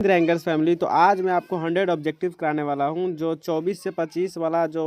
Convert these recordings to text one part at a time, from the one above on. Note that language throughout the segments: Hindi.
Rankers family. तो आज मैं आपको 100 ऑब्जेक्टिव्स कराने वाला हूं। जो 24 से 25 वाला जो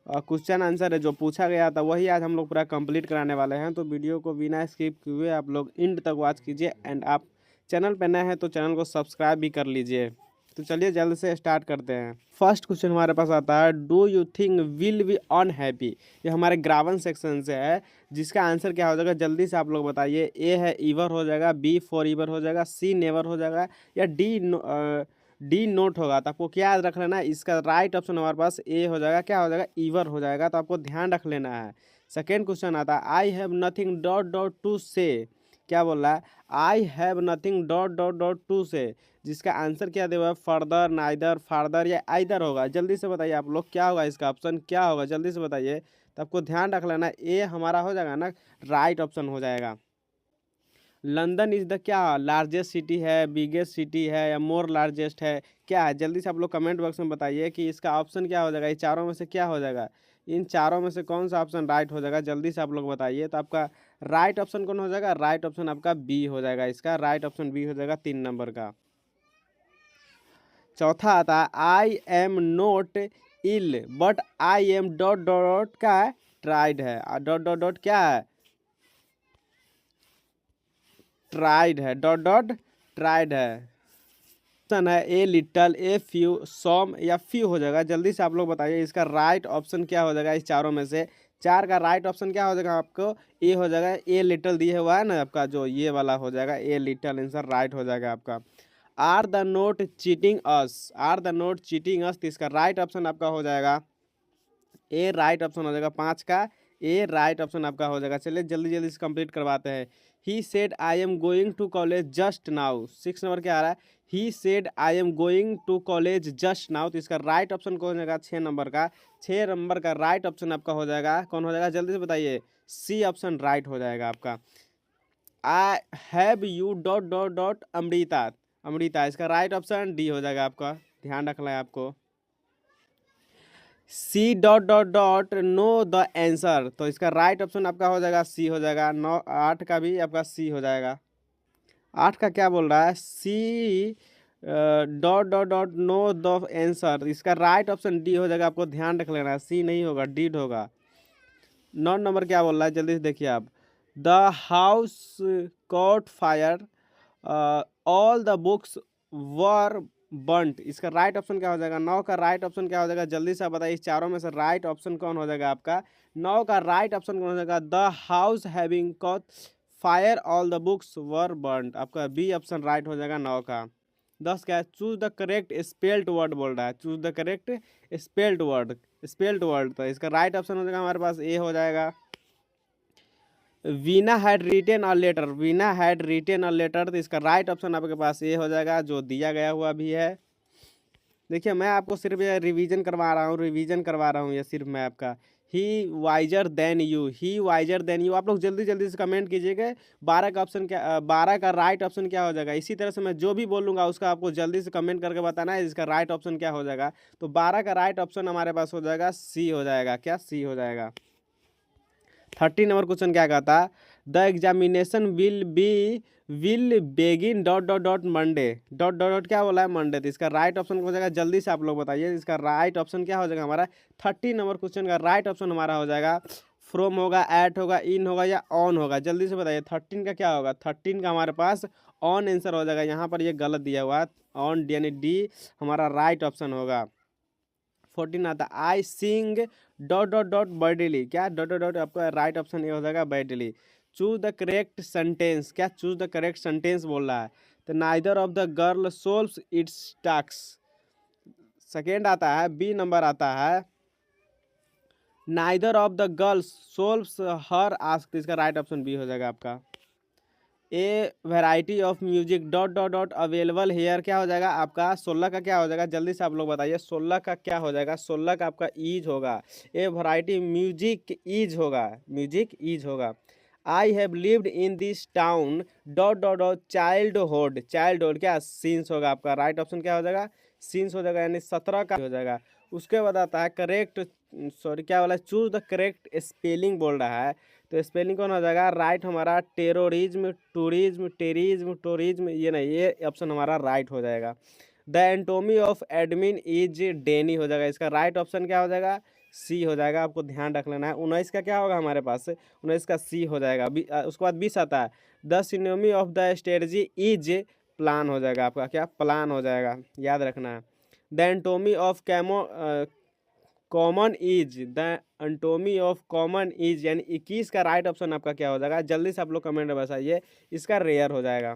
क्वेश्चन आंसर है जो पूछा गया था वही आज हम लोग पूरा कंप्लीट कराने वाले हैं। तो वीडियो को बिना स्किप किए आप लोग एंड तक वॉच कीजिए एंड आप चैनल पर नए हैं तो चैनल को सब्सक्राइब भी कर लीजिए। तो चलिए जल्द से स्टार्ट करते हैं। फर्स्ट क्वेश्चन हमारे पास आता है, do you think will be unhappy. ये हमारे ग्रामर सेक्शन से है, जिसका आंसर क्या हो जाएगा जल्दी से आप लोग बताइए। ए है ईवर हो जाएगा, बी फॉर ईवर हो जाएगा, सी नेवर हो जाएगा या डी नोट होगा। तो आपको क्या याद रख लेना है, इसका राइट ऑप्शन हमारे पास ए हो जाएगा। क्या हो जाएगा, ईवर हो जाएगा। तो आपको ध्यान रख लेना है। सेकेंड क्वेश्चन आता है, I have nothing dot dot to से। क्या बोल रहा है, I have nothing dot dot dot to से, जिसका आंसर क्या देगा, फर्दर, नाइदर, फार्दर या आइदर होगा। जल्दी से बताइए आप लोग क्या होगा, इसका ऑप्शन क्या होगा, जल्दी से बताइए। तो आपको ध्यान रख लेना, ए हमारा हो जाएगा ना, राइट ऑप्शन हो जाएगा। लंदन इज द क्या लार्जेस्ट सिटी है, बिगेस्ट सिटी है या मोर लार्जेस्ट है, क्या है। जल्दी से आप लोग कमेंट बॉक्स में बताइए कि इसका ऑप्शन क्या हो जाएगा, ये चारों में से क्या हो जाएगा। इन चारों में से कौन सा ऑप्शन राइट हो जाएगा, जल्दी से आप लोग बताइए। तो आपका राइट ऑप्शन कौन हो जाएगा, राइट ऑप्शन आपका बी हो जाएगा। इसका राइट ऑप्शन बी हो जाएगा 3 नंबर का। चौथा आता है, I am not ill but I am dot dot क्या है, ट्राइड है। डॉट डॉट डॉट क्या है, ट्राइड है। डॉट डॉट ट्राइड है। ऑप्शन है ए लिटल, ए फ्यू, सम या फ्यू हो जाएगा। जल्दी से आप लोग बताइए इसका राइट ऑप्शन क्या हो जाएगा। इस चारों में से चार का राइट ऑप्शन क्या हो जाएगा, आपको ए हो जाएगा। ए लिटल दिए हुआ है ना आपका, जो ये वाला हो जाएगा ए लिटल, आंसर राइट हो जाएगा आपका। Are the not cheating us, are the not cheating us, तो इसका राइट ऑप्शन आपका हो जाएगा ए, राइट ऑप्शन हो जाएगा 5 का ए, राइट ऑप्शन आपका हो जाएगा। चलिए जल्दी जल्दी से कंप्लीट करवाते हैं। He said I am going to college just now, 6 number क्या आ रहा है, he said I am going to college just now, तो इसका राइट ऑप्शन कौन हो जाएगा, 6 नंबर का। 6 नंबर का राइट ऑप्शन आपका हो जाएगा, कौन हो जाएगा, जल्दी से बताइए। सी ऑप्शन राइट हो जाएगा आपका। I have U dot dot dot Amrita, Amrita, इसका राइट ऑप्शन डी हो जाएगा आपका। ध्यान रखना है आपको। See dot dot dot know the answer, तो इसका राइट ऑप्शन आपका हो जाएगा सी हो जाएगा। 9 8 का भी आपका सी हो जाएगा। 8 का क्या बोल रहा है, see dot dot dot know the answer, इसका राइट ऑप्शन डी हो जाएगा। आपको ध्यान रख लेना है, सी नहीं होगा, डी होगा। 9 नंबर क्या बोल रहा है, जल्दी से देखिए आप। The house caught fire, all the books were burnt, इसका राइट ऑप्शन क्या हो जाएगा। 9 का राइट ऑप्शन क्या हो जाएगा, जल्दी से बताइए। इस चारों में से राइट ऑप्शन कौन हो जाएगा आपका। 9 का राइट ऑप्शन कौन हो जाएगा, the house having caught fire all the books were burnt, आपका बी ऑप्शन राइट हो जाएगा 9 का। 10 क्या है, choose the correct spelled word बोल रहा है, choose the correct spelled word, spelled word, तो इसका राइट ऑप्शन हो जाएगा हमारे पास ए हो जाएगा। Veena had written a letter, Veena had written a letter, तो इसका राइट ऑप्शन आपके पास ये हो जाएगा, जो दिया गया हुआ भी है। देखिए मैं आपको सिर्फ ये रिवीजन करवा रहा हूँ, रिवीजन करवा रहा हूँ ये सिर्फ मैं आपका। He wiser than you, he wiser than you, आप लोग जल्दी जल्दी से कमेंट कीजिएगा 12 का ऑप्शन क्या, 12 का राइट ऑप्शन क्या हो जाएगा। इसी तरह से मैं जो भी बोलूँगा उसका आपको जल्दी से कमेंट करके बताना है इसका राइट ऑप्शन क्या हो जाएगा। तो 12 का राइट ऑप्शन हमारे पास हो जाएगा सी हो जाएगा, क्या सी हो जाएगा। 30 नंबर क्वेश्चन क्या कहता है, the examination will begin dot dot dot Monday, dot dot dot क्या बोला है, मंडे, तो इसका राइट ऑप्शन हो जाएगा। जल्दी से आप लोग बताइए इसका राइट ऑप्शन क्या हो जाएगा हमारा। 30 नंबर क्वेश्चन का राइट ऑप्शन हमारा हो जाएगा फ्रॉम होगा, एट होगा, इन होगा या ऑन होगा। जल्दी से बताइए 13 का क्या होगा। 13 का हमारे पास ऑन आंसर हो जाएगा। यहाँ पर ये गलत दिया हुआ है, ऑन यानी डी हमारा राइट ऑप्शन होगा। 14 आता है, आई सिंग डॉट डॉट डॉट बर्डली, क्या डॉट डॉट डॉट, आपका राइट ऑप्शन ये हो जाएगा बर्डली। चूज द करेक्ट सेंटेंस, क्या चूज द करेक्ट सेंटेंस बोल रहा है। तो neither of the girl solves it's task. Second आता है, बी नंबर आता है, neither of the girls solves her ask, इसका राइट ऑप्शन बी हो जाएगा आपका। A variety of music dot dot dot available hair, क्या हो जाएगा आपका। 16 का क्या हो जाएगा, जल्दी से आप लोग बताइए 16 का क्या हो जाएगा। 16 का आपका ईज होगा। ए वेराइटी म्यूजिक ईज होगा, म्यूजिक ईज होगा। I have lived in this town dot dot dot childhood, childhood क्या सीन्स होगा आपका। राइट ऑप्शन क्या हो जाएगा, सीन्स हो जाएगा, यानी 17 का हो जाएगा। उसके बाद आता है करेक्ट, सॉरी क्या बोला, चूज द करेक्ट स्पेलिंग बोल रहा है। तो स्पेलिंग कौन हो जाएगा? राइट हमारा टेरोरिज्म, टूरिज्म, टेरिज्म, टूरिज्म, ये नहीं, ये ऑप्शन हमारा राइट हो जाएगा। The antonym of admin is डेनी हो जाएगा, इसका राइट ऑप्शन क्या हो जाएगा? सी हो जाएगा। आपको ध्यान रख लेना है। 19 का क्या होगा हमारे पास? 19 का सी हो जाएगा। उसके बाद 20 आता है, the synonym of the strategy is plan हो जाएगा, आपका क्या? प्लान हो जाएगा, याद रखना है। The antonym of common is, the antonym of common is, यानी 21 का राइट ऑप्शन आपका क्या हो जाएगा? जल्दी से आप लोग कमेंट में बताइए, इसका रेयर हो जाएगा।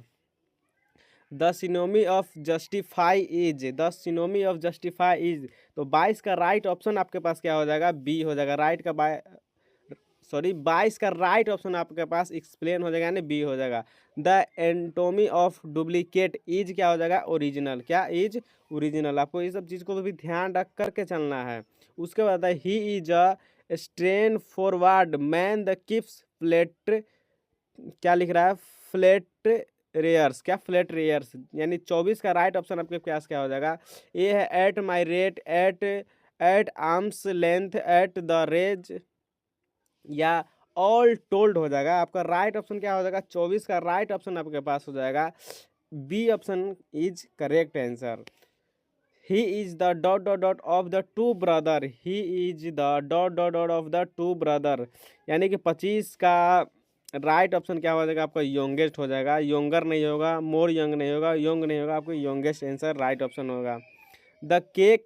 The synonym of justify is, the synonym of justify is, तो 22 का राइट ऑप्शन आपके पास क्या हो जाएगा? बी हो जाएगा। 22 का राइट ऑप्शन आपके पास एक्सप्लेन हो जाएगा, यानी बी हो जाएगा। The antonym of duplicate is क्या हो जाएगा? ओरिजिनल। क्या? Is original. आपको ये सब चीज़ को भी ध्यान रख करके चलना है। उसके बाद he is a straightforward man the keeps flat, क्या लिख रहा है? Flat rears. क्या? फ्लैट रेयर्स, यानी 24 का राइट ऑप्शन आपके पास क्या हो जाएगा? ए है at my rate, at arms length, at the rage, या ऑल टोल्ड हो जाएगा। आपका राइट ऑप्शन क्या हो जाएगा? 24 का राइट ऑप्शन आपके पास हो जाएगा B option is correct answer. He is the dot dot dot of the two brother, he is the dot dot dot of the two brother, यानी कि 25 का राइट ऑप्शन क्या हो जाएगा? आपका योंगेस्ट हो जाएगा। योंगर नहीं होगा, मोर यंग नहीं होगा, योंग नहीं होगा, आपको योंगेस्ट आंसर राइट ऑप्शन होगा। The cake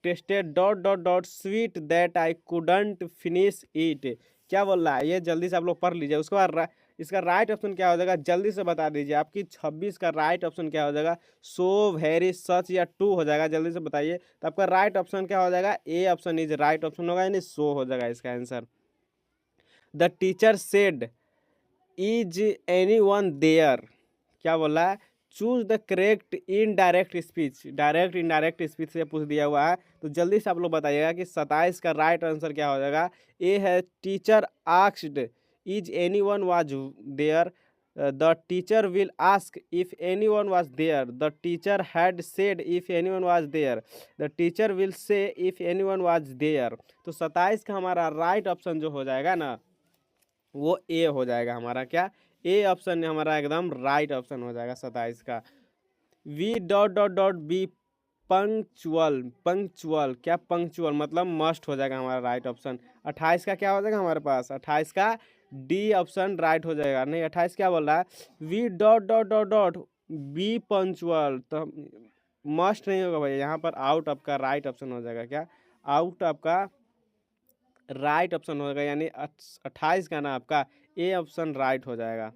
tested dot dot dot sweet that I couldn't finish it, क्या बोल रहा है? ये जल्दी से आप लोग पढ़ लीजिए। उसके बाद इसका राइट ऑप्शन क्या हो जाएगा? जल्दी से बता दीजिए। आपकी 26 का राइट ऑप्शन क्या हो जाएगा? सो वेरी सच या टू हो जाएगा, जल्दी से बताइए। तो आपका राइट ऑप्शन क्या हो जाएगा? A option is right option होगा, यानी सो हो जाएगा इसका आंसर। The teacher said is any one there, क्या बोला है? Choose the correct indirect speech, direct indirect speech से पूछ दिया हुआ है, तो जल्दी से आप लोग बताइएगा कि 27 का राइट आंसर क्या हो जाएगा? ए है teacher asked is any one was there, the teacher will ask if any one was there, the teacher had said if any one was there, the teacher will say if any one was there. तो 27 का हमारा राइट ऑप्शन जो हो जाएगा ना, वो ए हो जाएगा हमारा। क्या? ए ऑप्शन हमारा एकदम राइट ऑप्शन हो जाएगा 27 का। V dot dot dot B punctual, punctual, क्या? पंक्चुअल मतलब मस्ट हो जाएगा हमारा राइट ऑप्शन। 28 का क्या हो जाएगा हमारे पास? 28 का डी ऑप्शन राइट हो जाएगा। नहीं, 28 क्या बोल रहा है? V dot dot dot dot B punctual, तो मस्ट नहीं होगा भैया, यहाँ पर आउट आपका राइट ऑप्शन हो जाएगा। क्या? आउट आपका राइट ऑप्शन होगा, यानी 28 का ना आपका ए ऑप्शन राइट हो जाएगा।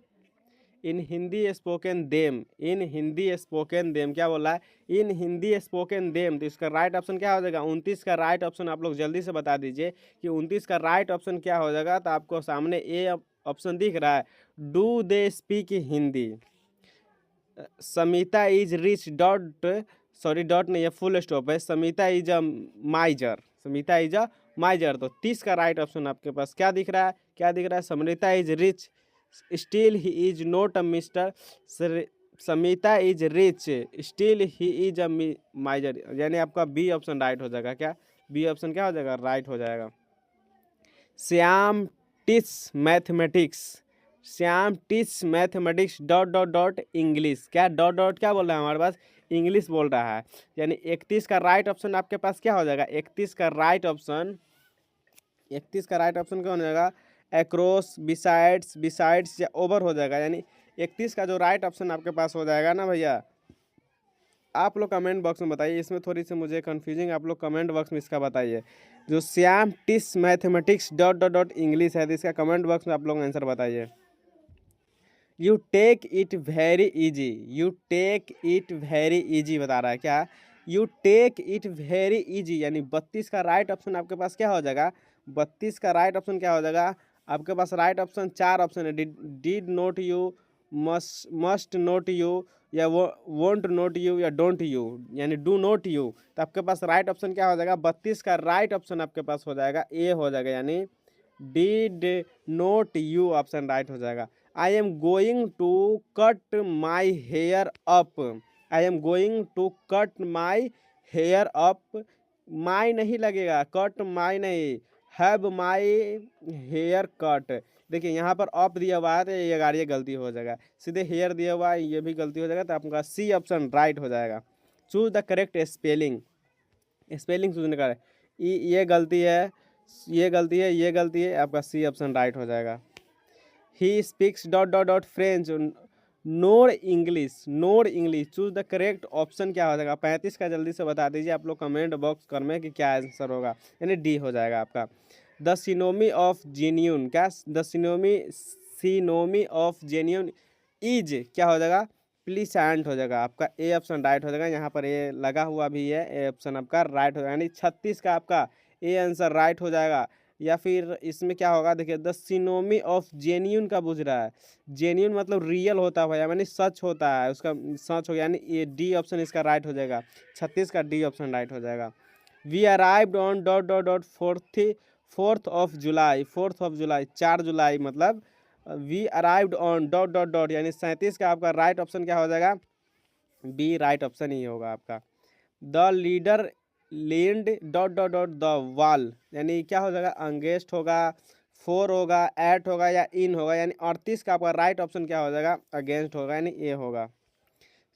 इन हिंदी स्पोकन देम, इन हिंदी स्पोकन देम, क्या बोला है? इन हिंदी स्पोकन देम, तो इसका राइट ऑप्शन क्या हो जाएगा? 29 का राइट ऑप्शन आप लोग जल्दी से बता दीजिए कि 29 का राइट ऑप्शन क्या हो जाएगा। तो आपको सामने ए ऑप्शन दिख रहा है, do they speak Hindi. Samita is rich dot, sorry dot नहीं है, फुल स्टॉप है। Samita is a माइजर, Samita is a माइजर, तो 30 का राइट ऑप्शन आपके पास क्या दिख रहा है? क्या दिख रहा है? Samita is rich still he is not a mister, Samita is rich still he is अ माइजर, यानी आपका बी ऑप्शन राइट हो जाएगा। क्या? बी ऑप्शन क्या हो जाएगा? राइट हो जाएगा। Shyam teach mathematics, Shyam teach mathematics dot dot dot English, क्या? डॉट डॉट क्या बोल रहा है हमारे पास? इंग्लिश बोल रहा है, यानी 31 का राइट ऑप्शन आपके पास क्या हो जाएगा? 31 का राइट ऑप्शन, 31 का राइट ऑप्शन क्या हो जाएगा? एक्रॉस, बिसाइड्स, बिसाइड्स या ओवर हो जाएगा, यानी 31 का जो राइट ऑप्शन आपके पास हो जाएगा ना भैया, आप लोग कमेंट बॉक्स में बताइए। इसमें थोड़ी सी मुझे कन्फ्यूजिंग, आप लोग कमेंट बॉक्स में इसका बताइए। जो Shyam tis mathematics dot dot dot English है, तो इसका कमेंट बॉक्स में आप लोग आंसर बताइए। You take it very easy, you take it very easy बता रहा है। क्या? You take it very easy, यानी 32 का राइट ऑप्शन आपके पास क्या हो जाएगा? 32 का राइट ऑप्शन क्या हो जाएगा? आपके पास राइट ऑप्शन 4 ऑप्शन है, did not you, must note you, या वोंट नोट यू, या डोंट यू, यानी डू नोट यू। तो आपके पास राइट ऑप्शन क्या हो जाएगा? 32 का राइट ऑप्शन आपके पास हो जाएगा ए हो जाएगा, यानी did not you option right हो जाएगा। I am going to cut my hair up, I am going to cut my hair up, my नहीं लगेगा, कट माई नहीं, हैव माई हेयर कट। देखिए यहाँ पर अप दिया हुआ है तो ये गाड़ी गलती हो जाएगा, सीधे हेयर दिया हुआ है ये भी गलती हो जाएगा, तो आपका सी ऑप्शन राइट हो जाएगा। Choose the correct spelling, spelling चूजने का ये गलती है, ये गलती है, ये गलती है, आपका सी ऑप्शन राइट हो जाएगा। He speaks dot dot dot French NOR English, NOR English. Choose the correct option क्या हो जाएगा 35 का, जल्दी से बता दीजिए आप लोग कमेंट बॉक्स कर में कि क्या आंसर होगा, यानी डी हो जाएगा आपका। द सिनोमी ऑफ जेन्यून, क्या the synonym of genuine is क्या हो जाएगा प्लीसेंट हो जाएगा, आपका ए ऑप्शन राइट हो जाएगा। यहाँ पर ए लगा हुआ भी है, ए ऑप्शन आपका राइट हो जाएगा, यानी 36 का आपका ए आंसर राइट हो जाएगा। या फिर इसमें क्या होगा देखिए, द सिनोमी ऑफ जेन्यून का पूछ रहा है, जेन्यून मतलब रियल होता है भैया, यानी सच होता है, उसका सच हो गया, यानी ये डी ऑप्शन इसका राइट हो जाएगा, 36 का डी ऑप्शन राइट हो जाएगा। We arrived on dot dot dot 4th of July, 4th of July 4 जुलाई मतलब we arrived on dot dot dot, यानी 37 का आपका राइट ऑप्शन क्या हो जाएगा, बी राइट ऑप्शन ही होगा आपका। The leader leaned dot dot dot the wall, यानी क्या हो जाएगा अंगेस्ट होगा, 4 होगा, एट होगा या इन होगा, यानी 38 का आपका राइट ऑप्शन क्या हो जाएगा अगेंस्ट होगा, यानी ए होगा।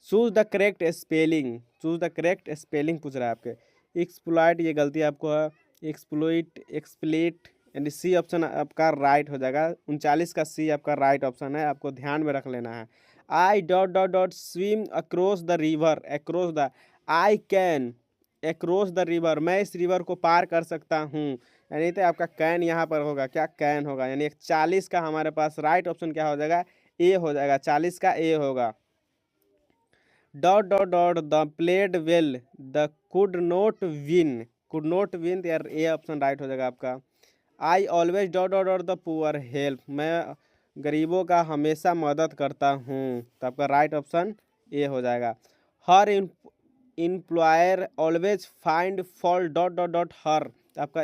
Choose the correct spelling, choose the correct spelling पूछ रहा है आपके। एक्सप्लॉइट ये गलती आपको है, एक्सप्लोइट एक्सप्लेट, यानी सी ऑप्शन आपका राइट हो जाएगा। 39 का सी आपका राइट ऑप्शन है, आपको ध्यान में रख लेना है। आई dot dot dot swim across the river, across the, I can across the river, मैं इस रिवर को पार कर सकता हूँ, यानी तो आपका कैन यहाँ पर होगा, क्या कैन होगा, यानी 40 का हमारे पास राइट ऑप्शन क्या हो जाएगा ए हो जाएगा, 40 का ए होगा। Dot dot dot the played well the could not win, तो यार ए ऑप्शन राइट हो जाएगा आपका। I always dot dot dot the poor help, मैं गरीबों का हमेशा मदद करता हूँ, तो आपका राइट ऑप्शन ए हो जाएगा। Her employer always find fault dot dot dot her, तो आपका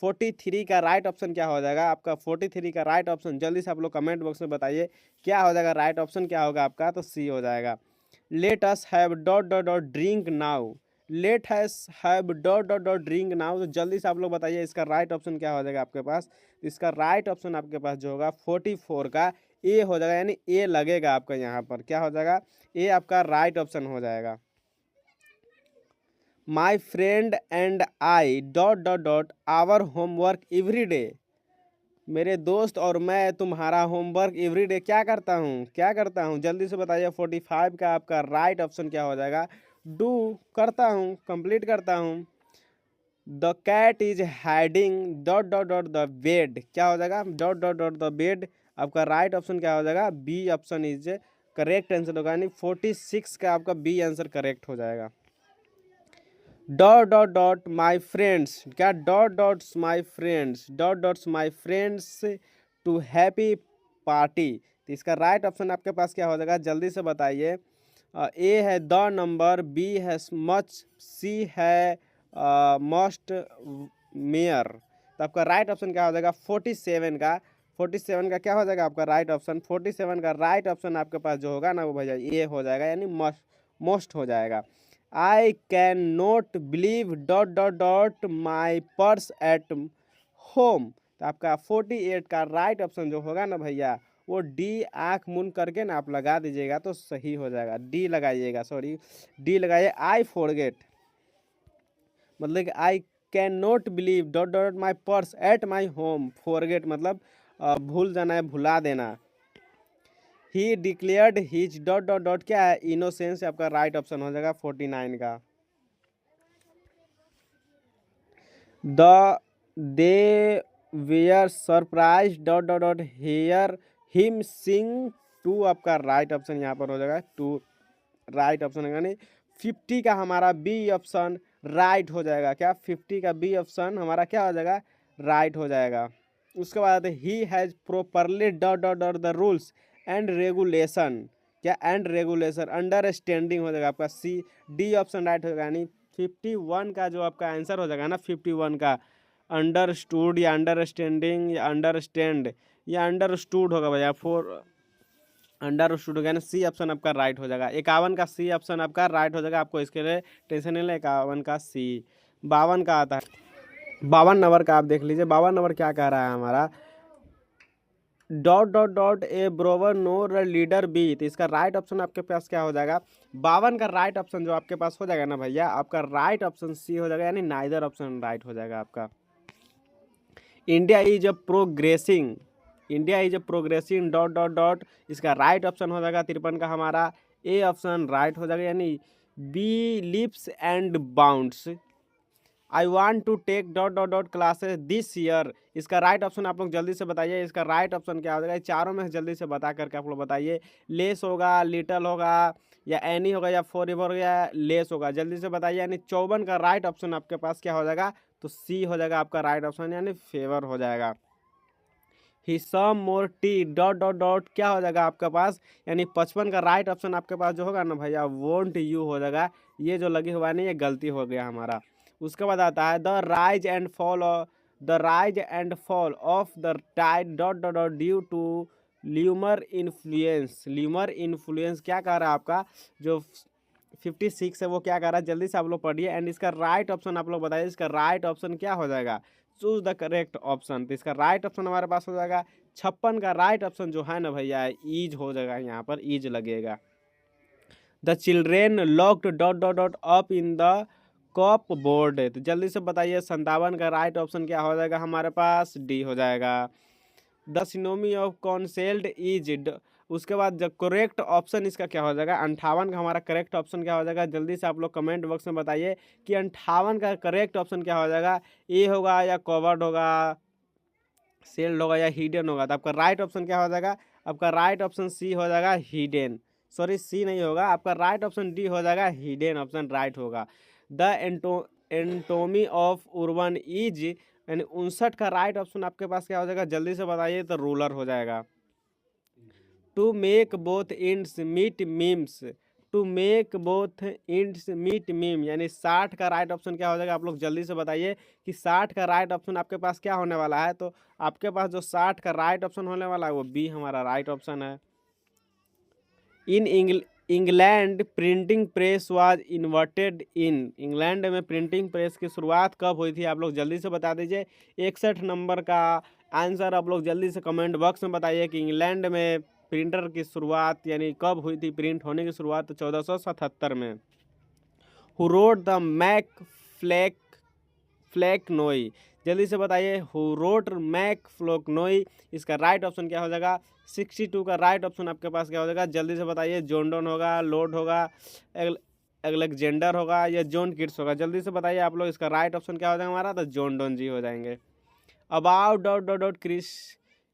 43 का राइट ऑप्शन क्या हो जाएगा आपका, 43 का राइट ऑप्शन जल्दी से आप लोग कमेंट बॉक्स में बताइए क्या हो जाएगा, राइट ऑप्शन क्या होगा आपका, तो सी हो जाएगा। Let us have dot dot dot drink now, let us have dot dot dot drink now, तो जल्दी से आप लोग बताइए इसका राइट ऑप्शन क्या हो जाएगा आपके पास। इसका राइट ऑप्शन आपके पास जो होगा 44 का ए हो जाएगा, यानी ए लगेगा आपका यहाँ पर, क्या हो जाएगा ए आपका राइट ऑप्शन हो जाएगा। My friend and I dot dot dot our homework every day, मेरे दोस्त और मैं तुम्हारा होमवर्क एवरीडे क्या करता हूँ, जल्दी से बताइए। 45 का आपका राइट ऑप्शन क्या हो जाएगा, डू करता हूँ, कंप्लीट करता हूँ। The cat is hiding dot dot dot the bed, क्या हो जाएगा dot dot dot the bed, आपका राइट ऑप्शन क्या हो जाएगा B option is correct answer होगा, यानी 46 का आपका बी आंसर करेक्ट हो जाएगा। Dot dot dot my friends, क्या dot dots my friends, dot dots my friends to happy party, तो इसका राइट ऑप्शन आपके पास क्या हो जाएगा जल्दी से बताइए। ए है द नंबर, बी है मच, सी है मस्ट मेयर, तो आपका राइट ऑप्शन क्या हो जाएगा 47 का, 47 का क्या हो जाएगा आपका राइट ऑप्शन, 47 का राइट ऑप्शन आपके पास जो होगा ना वो भैया ये हो जाएगा, यानी मोस्ट हो जाएगा। I can not believe dot dot dot my purse at home, तो आपका 48 का राइट ऑप्शन जो होगा ना भैया वो डी आँख मूंद करके ना आप लगा दीजिएगा तो सही हो जाएगा, डी लगाइएगा, सॉरी डी लगाइए। आई फॉरगेट मतलब कि I can not believe dot dot my purse at my home, forget मतलब भूल जाना है, भुला देना। ही declared his dot dot dot क्या है इनोसेंस, आपका राइट ऑप्शन हो जाएगा 49 का। The they were surprise dot dot dot hear him sing too, आपका राइट ऑप्शन यहाँ पर हो जाएगा टू राइट ऑप्शन है, यानी 50 का हमारा बी ऑप्शन राइट हो जाएगा, क्या 50 का बी ऑप्शन हमारा क्या हो जाएगा राइट हो जाएगा। उसके बाद he has properly dot dot dot the rules and regulation, क्या एंड रेगुलेशन अंडरस्टैंडिंग हो जाएगा आपका सी डी ऑप्शन राइट होगा, यानी 51 का जो आपका आंसर हो जाएगा ना 51 का अंडरस्टूड या अंडरस्टैंडिंग या अंडरस्टैंड या अंडरस्टूड होगा भैया, 4 अंडरस्टूड होगा ना सी ऑप्शन आपका राइट हो जाएगा। 51 का सी ऑप्शन आपका राइट हो जाएगा, आपको इसके लिए टेंशन नहीं ले। 51 का सी, 52 का आता है 52 नंबर का आप देख लीजिए। 52 नंबर क्या कह रहा है हमारा, dot dot dot a braver nor leader be. तो इसका राइट ऑप्शन आपके पास क्या हो जाएगा, 52 का राइट ऑप्शन जो आपके पास हो जाएगा ना भैया, आपका राइट ऑप्शन सी हो जाएगा, यानी नाइदर ऑप्शन राइट हो जाएगा आपका। India is a progressing, India is a progressing dot dot dot, इसका राइट ऑप्शन हो जाएगा 53 का हमारा ए ऑप्शन राइट हो जाएगा, यानी B leaps and bounds. I want to take dot dot dot classes this year, इसका राइट ऑप्शन आप लोग जल्दी से बताइए, इसका राइट ऑप्शन क्या हो जाएगा, चारों में से जल्दी से बता करके आप लोग बताइए। लेस होगा, लिटल होगा, या एनी होगा, या फॉर एवर, या लेस होगा, जल्दी से बताइए। यानी 54 का राइट ऑप्शन आपके पास क्या हो जाएगा, तो सी हो जाएगा आपका राइट ऑप्शन, यानी फेवर हो जाएगा। ही सम more tea dot dot dot क्या हो जाएगा आपके पास, यानी 55 का राइट ऑप्शन आपके पास जो होगा ना भैया, वोंट यू हो जाएगा। ये जो लगी हुआ नहीं, ये गलती हो गया हमारा। उसके बाद आता है the rise and fall, the rise and fall of the tide dot dot dot due to lunar influence. Lunar influence क्या कह रहा है आपका, जो 56 है वो क्या कह रहा है, जल्दी से आप लोग पढ़िए एंड इसका राइट ऑप्शन आप लोग बताइए। इसका राइट ऑप्शन क्या हो जाएगा, चूज द करेक्ट ऑप्शन। तो इसका राइट ऑप्शन हमारे पास हो जाएगा 56 का राइट ऑप्शन जो है ना भैया, ईज हो जाएगा, यहाँ पर ईज लगेगा। The children locked dot dot dot up in the cupboard, तो जल्दी से बताइए 57 का राइट ऑप्शन क्या हो जाएगा हमारे पास, डी हो जाएगा। द सिनोमी ऑफ कॉन्सेल्ड इज, उसके बाद जब करेक्ट ऑप्शन इसका क्या हो जाएगा, 58 का हमारा करेक्ट ऑप्शन क्या हो जाएगा, जल्दी से आप लोग कमेंट बॉक्स में बताइए कि 58 का करेक्ट ऑप्शन क्या हो जाएगा, ए होगा या कवर्ड होगा, सेल्ड होगा या हिडन होगा। तो आपका राइट ऑप्शन क्या हो जाएगा, आपका राइट ऑप्शन सी हो जाएगा हिडन, सॉरी सी नहीं होगा, आपका राइट ऑप्शन डी हो जाएगा, हिडन ऑप्शन राइट होगा। The antonym of urban is, यानी 59 का राइट ऑप्शन आपके पास क्या हो जाएगा, जल्दी से बताइए, तो रूलर हो जाएगा। To make both ends meet memes, to make both ends meet meme, यानी 60 का राइट ऑप्शन क्या हो जाएगा, आप लोग जल्दी से बताइए कि 60 का राइट ऑप्शन आपके पास क्या होने वाला है। तो आपके पास जो 60 का राइट ऑप्शन होने वाला है वो बी हमारा राइट ऑप्शन है। In England printing press was inverted in, England में प्रिंटिंग प्रेस की शुरुआत कब हुई थी, आप लोग जल्दी से बता दीजिए। 61 नंबर का आंसर आप लोग जल्दी से कमेंट बॉक्स में बताइए कि इंग्लैंड में प्रिंटर की शुरुआत यानी कब हुई थी, प्रिंट होने की शुरुआत, तो 1477 में। हु रोड द मैक फ्लैक फ्लैकनोई, जल्दी से बताइए, हु रोट मैक फ्लोकनोई, इसका राइट ऑप्शन क्या हो जाएगा, 62 का राइट ऑप्शन आपके पास क्या हो जाएगा, जल्दी से बताइए। जॉनडन होगा, लॉर्ड होगा, अलेक्जेंडर होगा, या जॉन किट्स होगा, जल्दी से बताइए आप लोग। इसका राइट ऑप्शन क्या हो जाएगा हमारा, तो जॉन डोन जी हो जाएंगे। About dot dot dot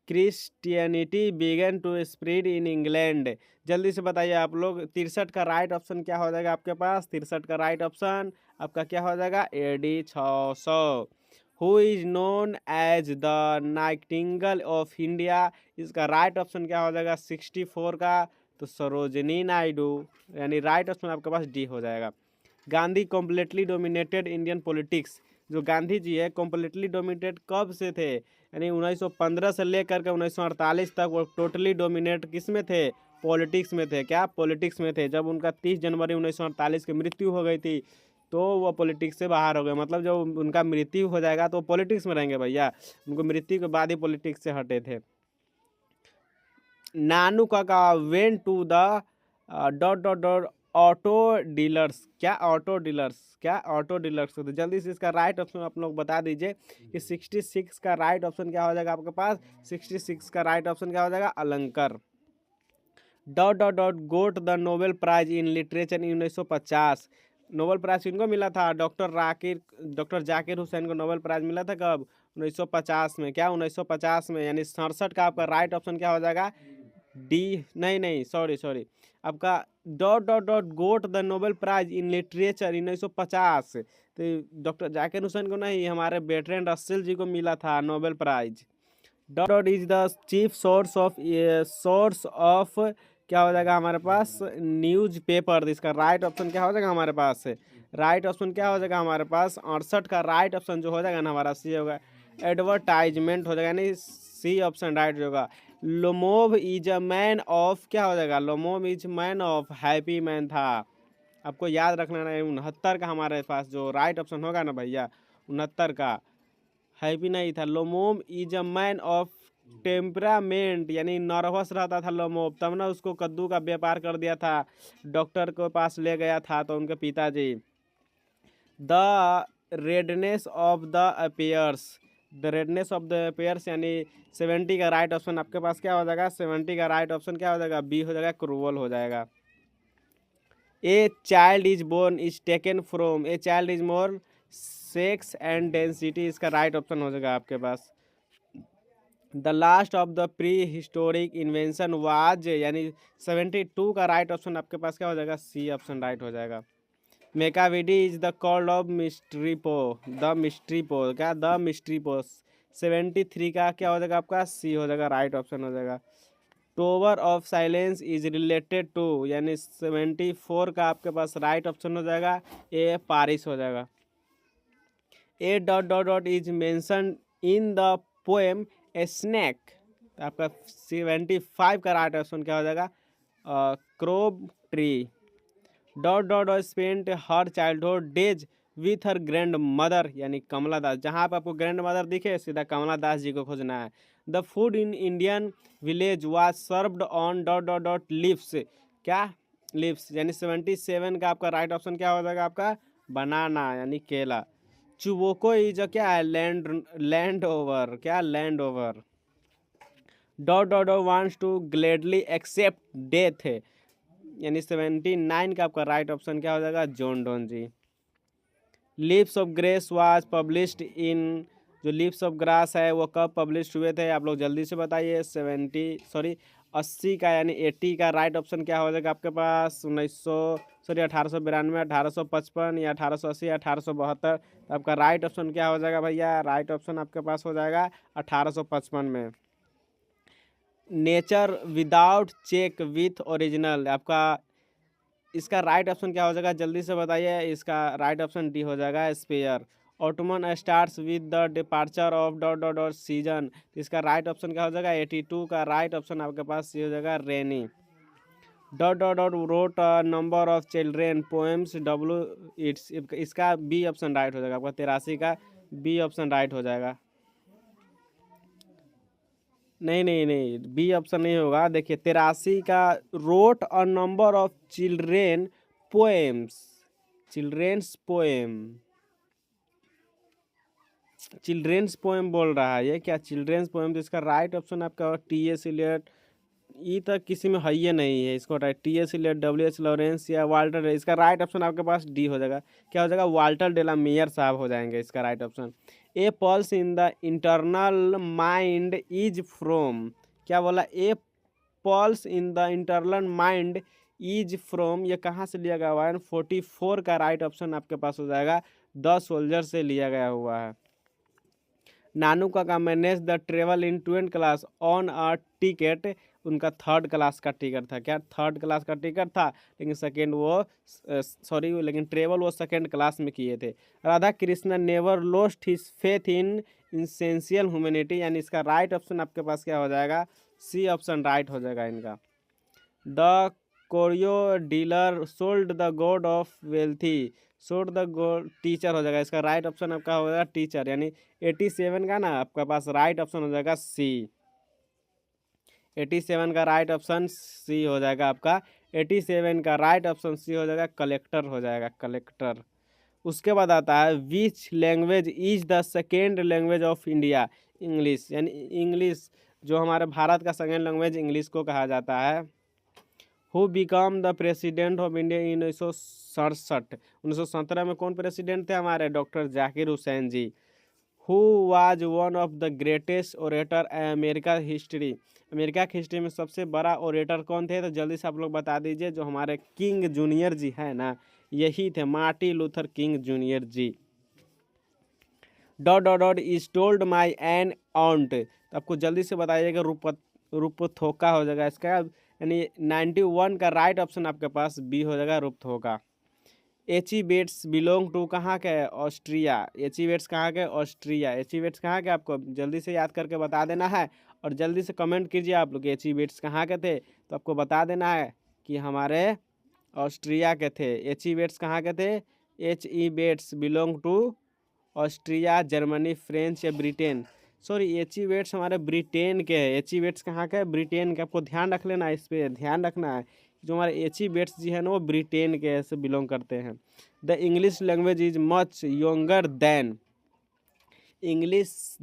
Christianity began to spread in England, जल्दी से बताइए आप लोग। 63 का राइट ऑप्शन क्या हो जाएगा आपके पास, 63 का राइट ऑप्शन आपका क्या हो जाएगा, AD 600। Who is known as the nightingale of India, इसका राइट ऑप्शन क्या हो जाएगा, 64 का, तो सरोजनी नायडू, यानी राइट ऑप्शन आपके पास डी हो जाएगा। Gandhi completely dominated Indian politics, जो गांधी जी है कम्प्लीटली डोमिनेटेड कब से थे, यानी 1915 से लेकर के 1948 तक वो टोटली डोमिनेट किस में थे, पॉलिटिक्स में थे। क्या पॉलिटिक्स में थे, जब उनका 30 जनवरी 1948 की मृत्यु हो गई थी तो वो पॉलिटिक्स से बाहर हो गए, मतलब जब उनका मृत्यु हो जाएगा तो पॉलिटिक्स में रहेंगे भैया, उनको मृत्यु के बाद ही पॉलिटिक्स से हटे थे। नानू काका went to the dot dot dot auto dealers, क्या ऑटो डीलर्स, क्या ऑटो डीलर्स, तो जल्दी से इसका राइट ऑप्शन आप लोग बता दीजिए कि 66 का राइट ऑप्शन क्या हो जाएगा आपके पास, 66 का राइट ऑप्शन क्या हो जाएगा, अलंकर। Dot dot dot got the Nobel prize in literature in 1950, Nobel prize किनको मिला था, डॉक्टर जाकिर हुसैन को नोबेल प्राइज मिला था कब, 1950 में। क्या 1950 में, यानी 67 का आपका राइट ऑप्शन क्या हो जाएगा, डी, नहीं नहीं सॉरी सॉरी, आपका dot dot dot got the Nobel prize in literature in 1950, तो डॉक्टर जाकिर हुसैन को नहीं, हमारे बेर्ट्रैंड रसेल जी को मिला था Nobel prize. Dot dot is the chief source of क्या हो जाएगा हमारे पास, न्यूज पेपर, इसका राइट ऑप्शन क्या हो जाएगा हमारे पास, राइट ऑप्शन क्या हो जाएगा हमारे पास, 68 का राइट ऑप्शन जो हो जाएगा ना हमारा सी होगा, एडवर्टाइजमेंट हो जाएगा, यानी सी ऑप्शन राइट होगा। Lomov is a man of क्या हो जाएगा, Lomov is man of happy man था, आपको याद रखना है। 69 का हमारे पास जो राइट ऑप्शन होगा ना भैया, 69 का हैप्पी नहीं था। लोमोम is a man of temperament, यानी नर्वस रहता था लोमोम, तब ना उसको कद्दू का व्यापार कर दिया था, डॉक्टर के पास ले गया था तो उनके पिताजी। The redness of the appears, the redness of the appears यानी 70 का राइट ऑप्शन आपके पास क्या हो जाएगा, 70 का राइट ऑप्शन क्या हो जाएगा, बी हो जाएगा, क्रूवल हो जाएगा। A child is born is taken from, a child is more sex and density, इसका राइट ऑप्शन हो जाएगा आपके पास। The last of the prehistoric invention was, यानी 72 का राइट ऑप्शन आपके पास क्या हो जाएगा, सी ऑप्शन राइट हो जाएगा। मेकाविडी इज द कॉल्ड ऑफ मिस्ट्रीपो, द मिस्ट्रीपो, क्या द मिस्ट्रीपो, 73 का क्या हो जाएगा आपका, सी हो जाएगा, राइट ऑप्शन हो जाएगा। Tower of silence is related to, यानी 74 का आपके पास राइट ऑप्शन हो जाएगा, ए पारिस हो जाएगा। A dot dot dot is mention in the poem a snake, आपका 75 का राइट ऑप्शन क्या हो जाएगा, crab tree. Dot dot dot spent her childhood days with her grandmother, यानी कमला दास, जहाँ पर आपको ग्रैंड मदर दिखे सीधा कमला दास जी को खोजना है। The food in Indian village was served on dot dot dot leaves, क्या लीव्स, यानी 77 का आपका राइट ऑप्शन क्या हो जाएगा आपका, बनाना, यानी केला। चुबोको इज क्या है, लैंड ओवर, क्या land over. Dot dot dot wants to gladly accept death, यानी 79 का आपका राइट ऑप्शन क्या हो जाएगा, John Donne ji. Lips of grace was published in, जो लिप्स ऑफ ग्रास है वो कब पब्लिश हुए थे, आप लोग जल्दी से बताइए। 80 का यानी 80 का राइट ऑप्शन क्या हो जाएगा आपके पास, 1892, 1855 या 1880 या 1872, तो आपका राइट ऑप्शन क्या हो जाएगा भैया, राइट ऑप्शन आपके पास हो जाएगा 1855 में। Nature without check with original, आपका इसका राइट ऑप्शन क्या हो जाएगा, जल्दी से बताइए। इसका राइट ऑप्शन डी हो जाएगा, spare. Autumn starts with the departure of dot dot dot season, इसका राइट ऑप्शन क्या हो जाएगा, 82 का राइट ऑप्शन आपके पास ये हो जाएगा, रेनी। Dot dot dot wrote number of children poems W Yeats, इसका बी ऑप्शन राइट हो जाएगा आपका, 83 का बी ऑप्शन राइट हो जाएगा। नहीं नहीं नहीं, बी ऑप्शन नहीं होगा, देखिए 83 का wrote a number of children poems, children's poem, children's poem बोल रहा है ये, क्या चिल्ड्रेन्स पोएम, तो इसका राइट ऑप्शन आपका टी.एस. इलियट, ये तक किसी में है ही नहीं है, इसको right T S. Eliot, W.H. Lawrence या वाल्टर, इसका राइट ऑप्शन आपके पास डी हो जाएगा, क्या हो जाएगा, वाल्टर डेलामियर साहब हो जाएंगे इसका right option. A pulse in the internal mind is from, क्या बोला, a pulse in the internal mind is from, ये कहाँ से लिया गया हुआ है, 44 का राइट ऑप्शन आपके पास हो जाएगा, द सोल्जर से लिया गया हुआ है। नानू का manage the travel in 12 class on a ticket, उनका 3rd क्लास का टिकट था, क्या 3rd क्लास का टिकट था, लेकिन सेकेंड वो लेकिन ट्रेवल वो 2nd क्लास में किए थे। Radha Krishna never lost his faith in essential humanity, यानी इसका राइट ऑप्शन आपके पास क्या हो जाएगा, सी ऑप्शन राइट हो जाएगा इनका। The chorio dealer sold the God of wealthy, sold the God, teacher हो जाएगा, इसका राइट ऑप्शन आपका हो जाएगा टीचर, यानी 87 का ना आपका पास राइट ऑप्शन हो जाएगा सी, 87 का राइट ऑप्शन सी हो जाएगा आपका, 87 का राइट ऑप्शन सी हो जाएगा, कलेक्टर हो जाएगा, कलेक्टर। उसके बाद आता है which language is the second language of India, English, यानी इंग्लिश जो हमारे भारत का सेकेंड लैंग्वेज इंग्लिश को कहा जाता है। Who become the president of India in 1917 में कौन प्रेसिडेंट थे हमारे, doctor Zakir Hussain ji. Who was one of the greatest orator America history, America की हिस्ट्री में सबसे बड़ा ओरेटर कौन थे, तो जल्दी से आप लोग बता दीजिए। जो हमारे किंग जूनियर जी है ना, यही थे, Martin Luther King junior ji. Dot dot dot is told my an aunt, तो आपको जल्दी से बताइएगा, रूपथोका हो जाएगा इसका, यानी 91 का राइट ऑप्शन आपके पास बी हो जाएगा, रूपथोका। एचिवेट्स बिलोंग टू कहाँ के, ऑस्ट्रिया, एचिवेट्स कहाँ के, ऑस्ट्रिया, एचिवेट्स कहाँ के, आपको जल्दी से याद करके बता देना है, और जल्दी से कमेंट कीजिए आप लोग एचिवेट्स कहाँ के थे, तो आपको बता देना है कि हमारे ऑस्ट्रिया के थे। एचिवेट्स कहाँ के थे, एचिवेट्स belong to Austria, Germany, French या ब्रिटेन। सॉरी, एचिवेट्स हमारे ब्रिटेन के हैं। एचिवेट्स कहाँ का है? ब्रिटेन के। आपको ध्यान रख लेना है, इस पर ध्यान रखना है। जो हमारे एचिवेट्स जी है ना वो ब्रिटेन के से बिलोंग करते हैं। The English language is much younger than. English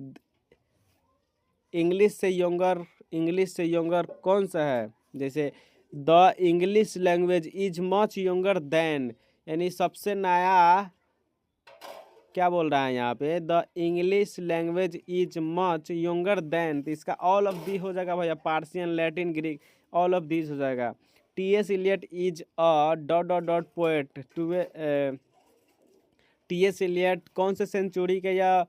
English से यंगर कौन सा है? जैसे the English language is much younger than, यानी सबसे नया क्या बोल रहा है यहाँ पे? The English language is much younger than, तो इसका ऑल ऑफ दी हो जाएगा भैया, Persian, Latin, Greek, all of this हो जाएगा। T S. Eliot is a dot dot dot poet. T S. Eliot कौन से सेंचुरी के या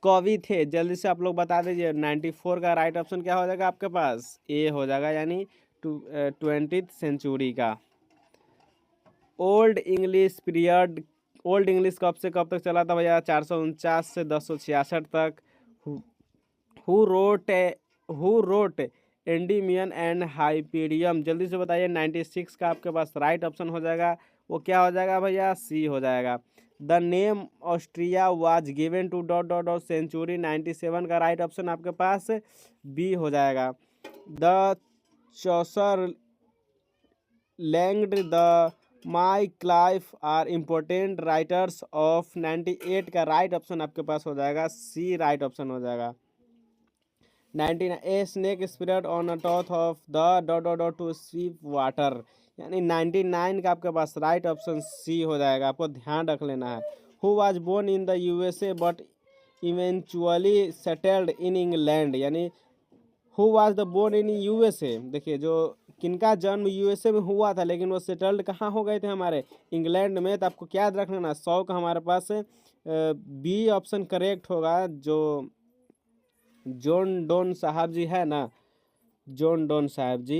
कवि थे? जल्दी से आप लोग बता दीजिए। 94 का राइट ऑप्शन क्या हो जाएगा आपके पास? ए हो जाएगा, यानी 20th सेंचुरी का। Old English period, old English कब से कब तक चला था भैया? 449 से 1066 तक। Who wrote Endymion and Hyperion? जल्दी से बताइए। 96 का आपके पास राइट ऑप्शन हो जाएगा। वो क्या हो जाएगा भैया? सी हो जाएगा। The name Austria was given to dot dot dot century? 97 का राइट ऑप्शन आपके पास बी हो जाएगा। The Chaucer Langland the Wycliffe are important writers of? 98 का राइट ऑप्शन आपके पास हो जाएगा सी, राइट ऑप्शन हो जाएगा। 99 a snake spread on a tooth of the dot dot dot to sweep water, यानी 99 का आपके पास राइट ऑप्शन सी हो जाएगा। आपको ध्यान रख लेना है। Who was born in the USA but eventually settled in England? यानी who was the born in USA, देखिए जो किनका जन्म यूएसए में हुआ था लेकिन वो सेटल्ड कहाँ हो गए थे? हमारे इंग्लैंड में। तो आपको क्या याद रखना, 100 का हमारे पास बी ऑप्शन करेक्ट होगा। जो जॉन डोन साहब जी है ना, जॉन डोन साहब ji.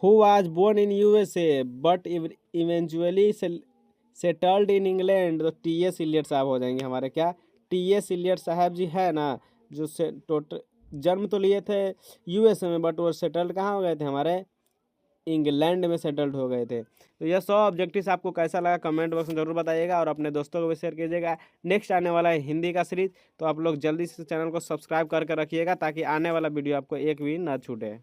Who was born in USA but eventually settled in England? तो टी.एस. इलियट साहब हो जाएंगे हमारे। क्या? टी.एस. इलियट साहब जी है ना, जो से टोटल जन्म तो लिए थे यूएसए में बट वो सेटल्ड कहाँ हो गए थे? हमारे इंग्लैंड में सेटल्ड हो गए थे। तो यह 100 ऑब्जेक्टिव्स आपको कैसा लगा कमेंट बॉक्स में जरूर बताइएगा और अपने दोस्तों को भी शेयर कीजिएगा। नेक्स्ट आने वाला है हिंदी का सीरीज, तो आप लोग जल्दी से चैनल को सब्सक्राइब करके रखिएगा ताकि आने वाला वीडियो आपको एक भी ना छूटे।